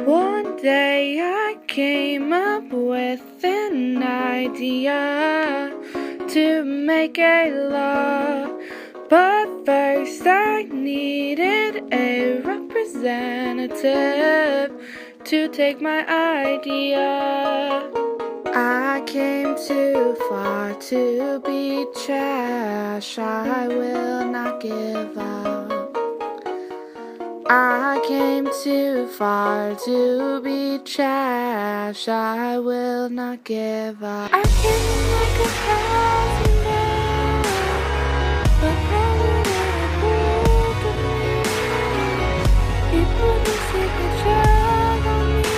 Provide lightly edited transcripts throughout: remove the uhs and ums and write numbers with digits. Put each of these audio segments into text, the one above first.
One day I came up with an idea to make a law, but first I needed a representative to take my idea. I came too far to be trash, I will not give up. I came too far to be trash, I will not give up. I came like a thousand miles, but president approved of me. He put his signature on me,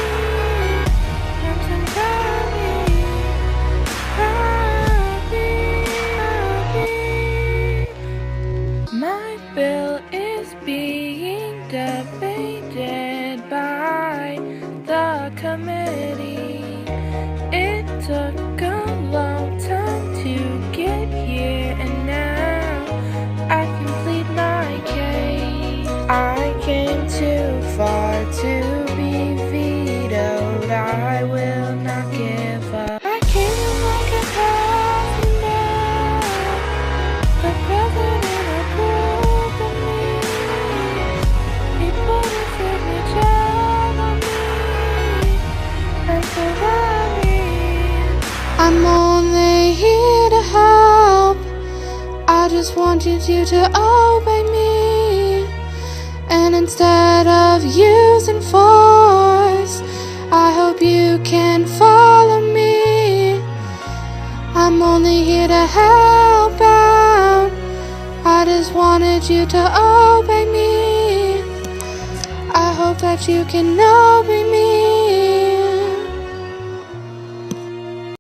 and somebody happy. My bill is being debated by the committee. It took a long time to get here, and now I can plead my case. I came too far to be vetoed, I will not give up. I came like a thousand miles, the president approved of me. He put his signature on me, and so I'm only here to help. I just wanted you to obey me, and instead of using force, I hope you can follow me. I'm only here to help out. I just wanted you to obey me. I hope that you can obey me.